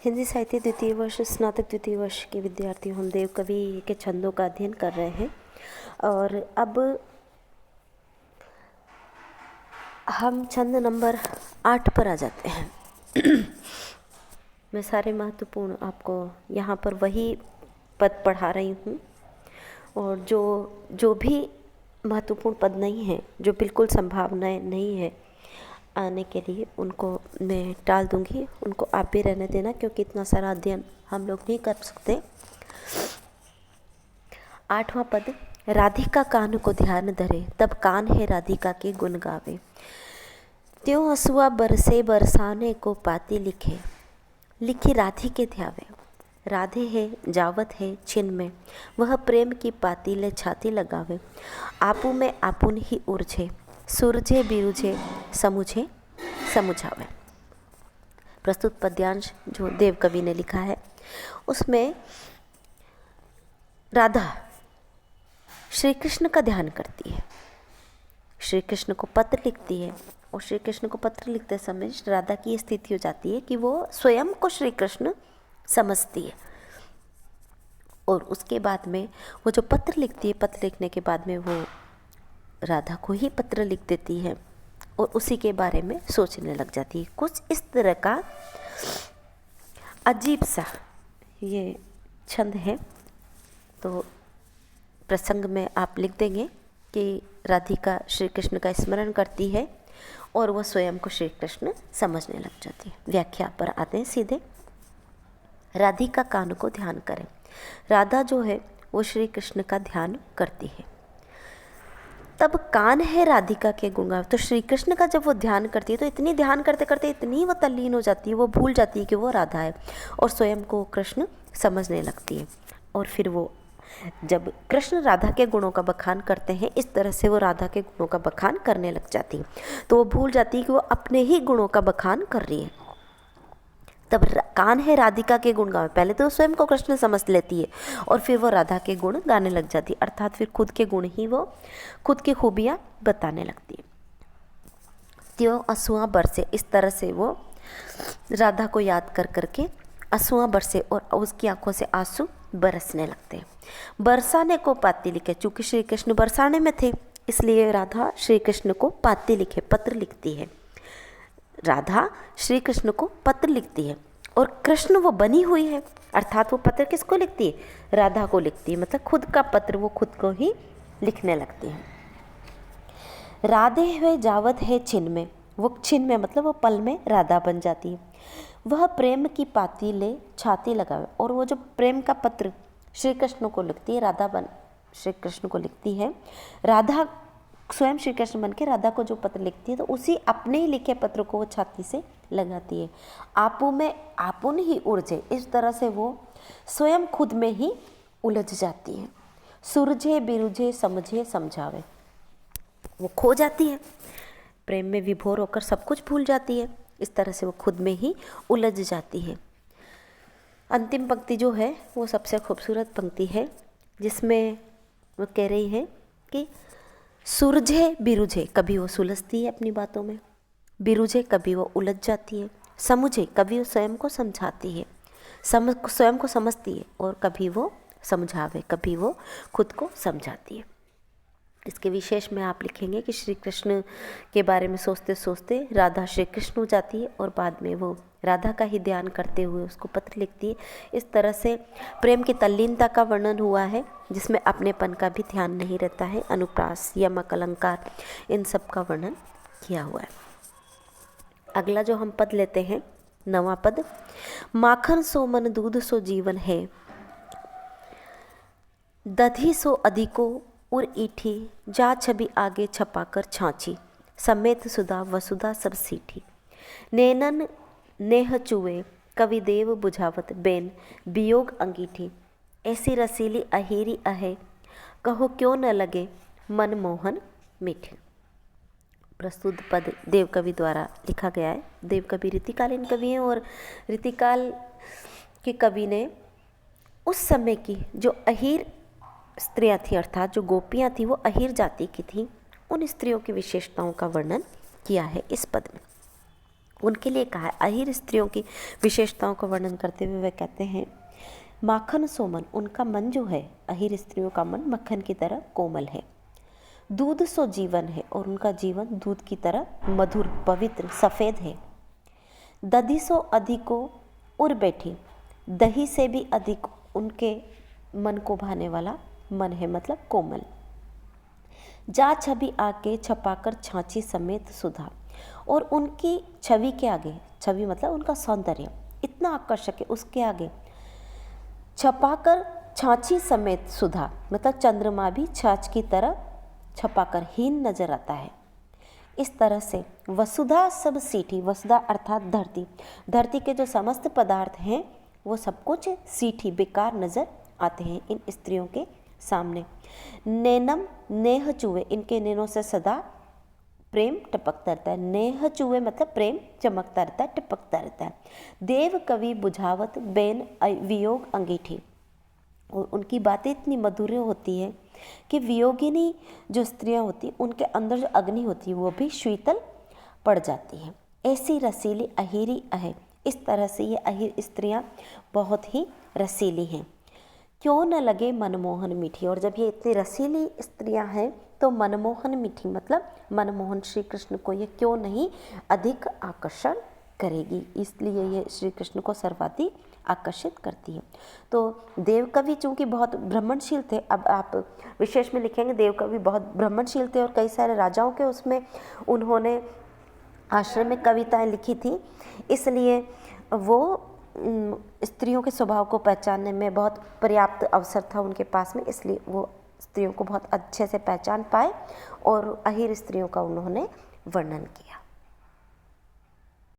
हिंदी साहित्य द्वितीय वर्ष स्नातक द्वितीय वर्ष के विद्यार्थी हम देव कवि के छंदों का अध्ययन कर रहे हैं और अब हम छंद नंबर 8 पर आ जाते हैं। मैं सारे महत्वपूर्ण आपको यहाँ पर वही पद पढ़ा रही हूँ और जो भी महत्वपूर्ण पद नहीं है, जो बिल्कुल संभावनाएं नहीं है आने के लिए, उनको मैं टाल दूंगी। उनको आप भी रहने देना, क्योंकि इतना सारा अध्ययन हम लोग नहीं कर सकते। 8वां पद, राधिका कान को ध्यान धरे, तब कान है राधिका के गुण गावे। त्यों हसुआ बरसे बरसाने को पाती लिखे, लिखी राधे के ध्यावे। राधे है जावत है छिन में, वह प्रेम की पाती ले छाती लगावे। आपू में आपुन ही उर्झे, सुरझे बिरुझे समुझे समुझावे। प्रस्तुत पद्यांश जो देव कवि ने लिखा है, उसमें राधा श्री कृष्ण का ध्यान करती है, श्री कृष्ण को पत्र लिखती है और श्री कृष्ण को पत्र लिखते समय राधा की स्थिति हो जाती है कि वो स्वयं को श्री कृष्ण समझती है। और उसके बाद में वो जो पत्र लिखती है, पत्र लिखने के बाद में वो राधा को ही पत्र लिख देती है और उसी के बारे में सोचने लग जाती है। कुछ इस तरह का अजीब सा ये छंद है। तो प्रसंग में आप लिख देंगे कि राधिका श्री कृष्ण का स्मरण करती है और वह स्वयं को श्री कृष्ण समझने लग जाती है। व्याख्या पर आते हैं सीधे। राधिका कान को ध्यान करें। राधा जो है वो श्री कृष्ण का ध्यान करती है, तब कान है राधिका के गुण गावे। तो श्री कृष्ण का जब वो ध्यान करती है तो इतनी ध्यान करते करते इतनी वो तल्लीन हो जाती है, वो भूल जाती है कि वो राधा है और स्वयं को कृष्ण समझने लगती है। और फिर वो जब कृष्ण राधा के गुणों का बखान करते हैं, इस तरह से वो राधा के गुणों का बखान करने लग जाती है, तो वो भूल जाती है कि वो अपने ही गुणों का बखान कर रही है। तब कान है राधिका के गुण गावे। पहले तो स्वयं को कृष्ण समझ लेती है और फिर वो राधा के गुण गाने लग जाती है, अर्थात फिर खुद के गुण ही वो खुद की खूबियाँ बताने लगती है। त्यों आंसुआं बरसे, इस तरह से वो राधा को याद कर करके आंसुआं बरसे और उसकी आंखों से आंसू बरसने लगते हैं। बरसाने को पाती लिखे, चूँकि श्री कृष्ण बरसाने में थे इसलिए राधा श्री कृष्ण को पाती लिखे, पत्र लिखती है। राधा श्री कृष्ण को पत्र लिखती है और कृष्ण वो बनी हुई है, अर्थात वो पत्र किसको लिखती है? राधा को लिखती है। मतलब खुद का पत्र वो खुद को ही लिखने लगती है। राधे हुए जावत है छिन में, वो छिन में मतलब वो पल में राधा बन जाती है। वह प्रेम की पाती ले छाती लगावे, और वो जो प्रेम का पत्र श्री कृष्ण को लिखती है, राधा बन श्री कृष्ण को लिखती है। राधा स्वयं श्री कृष्ण बन के राधा को जो पत्र लिखती है, तो उसी अपने ही लिखे पत्र को वो छाती से लगाती है। आपू में आपुन ही उलझे, इस तरह से वो स्वयं खुद में ही उलझ जाती है। सुरझे बिरुझे समझे समझावे, वो खो जाती है, प्रेम में विभोर होकर सब कुछ भूल जाती है। इस तरह से वो खुद में ही उलझ जाती है। अंतिम पंक्ति जो है वो सबसे खूबसूरत पंक्ति है, जिसमें वो कह रही है कि सुरझे बिरुझे, कभी वो सुलझती है अपनी बातों में, बिरुझे कभी वो उलझ जाती है, समुझे कभी वो स्वयं को समझाती है, स्वयं को समझती है, और कभी वो समझावे, कभी वो खुद को समझाती है। इसके विशेष में आप लिखेंगे कि श्री कृष्ण के बारे में सोचते सोचते राधा श्री कृष्ण हो जाती है और बाद में वो राधा का ही ध्यान करते हुए उसको पत्र लिखती है। इस तरह से प्रेम की तल्लीनता का वर्णन हुआ है, जिसमें अपनेपन का भी ध्यान नहीं रहता है। अनुप्रास, यमक, अलंकार, इन सब का वर्णन किया हुआ है। अगला जो हम पद लेते हैं, 9वां पद, माखन सो मन दूध सो जीवन है, दधी सो अधिको उर ईठी, जा छवि आगे छपाकर छाछी, समेत सुधा वसुधा सब सीठी। नैनन नेह चुए कवि देव बुझावत, बेन वियोग अंगीठी, ऐसी रसीली अहीरी अहे, कहो क्यों न लगे मन मोहन मीठी। प्रस्तुत पद देव कवि द्वारा लिखा गया है। देव कवि रीतिकालीन कवि हैं और रीतिकाल के कवि ने उस समय की जो अहीर स्त्रियाँ थी, अर्थात जो गोपियाँ थी, वो अहीर जाति की थी, उन स्त्रियों की विशेषताओं का वर्णन किया है इस पद में। उनके लिए कहा है। अहीर स्त्रियों की विशेषताओं का वर्णन करते हुए वे कहते हैं, माखन सो मन, उनका मन जो है, अहीर स्त्रियों का मन मक्खन की तरह कोमल है। दूध सो जीवन है, और उनका जीवन दूध की तरह मधुर, पवित्र, सफ़ेद है। दधी सो अधिको उर बैठी, दही से भी अधिक उनके मन को भाने वाला मन है, मतलब कोमल। जा छवि आके छपाकर छाछी समेत सुधा, और उनकी छवि के आगे, छवि मतलब उनका सौंदर्य इतना आकर्षक है, उसके आगे छपाकर छाछी समेत सुधा, मतलब चंद्रमा भी छाछ की तरह छपाकर हीन नजर आता है। इस तरह से वसुधा सब सीठी, वसुधा अर्थात धरती, धरती के जो समस्त पदार्थ हैं वो सब कुछ सीठी, बेकार नजर आते हैं इन स्त्रियों के सामने। नैनम नेह चुए, इनके नैनों से सदा प्रेम टपकता रहता है। नेह चुए मतलब प्रेम चमकता रहता है, टपकता रहता है। देव कवि बुझावत बेन वियोग अंगीठी, और उनकी बातें इतनी मधुर होती है कि वियोगिनी जो स्त्रियां होती उनके अंदर जो अग्नि होती है वो भी शीतल पड़ जाती है। ऐसी रसीली अहीरी है, इस तरह से ये अहीर स्त्रियां बहुत ही रसीली हैं। क्यों न लगे मनमोहन मीठी, और जब ये इतनी रसीली स्त्रियां हैं तो मनमोहन मीठी मतलब मनमोहन श्री कृष्ण को ये क्यों नहीं अधिक आकर्षण करेगी, इसलिए ये श्री कृष्ण को सर्वाधिक आकर्षित करती है। तो देवकवि चूँकि बहुत ब्रह्मणशील थे, अब आप विशेष में लिखेंगे देवकवि बहुत ब्रह्मणशील थे और कई सारे राजाओं के उसमें उन्होंने आश्रम में कविताएं लिखी थी, इसलिए वो स्त्रियों के स्वभाव को पहचानने में बहुत पर्याप्त अवसर था उनके पास में, इसलिए वो स्त्रियों को बहुत अच्छे से पहचान पाए और अहीर स्त्रियों का उन्होंने वर्णन किया।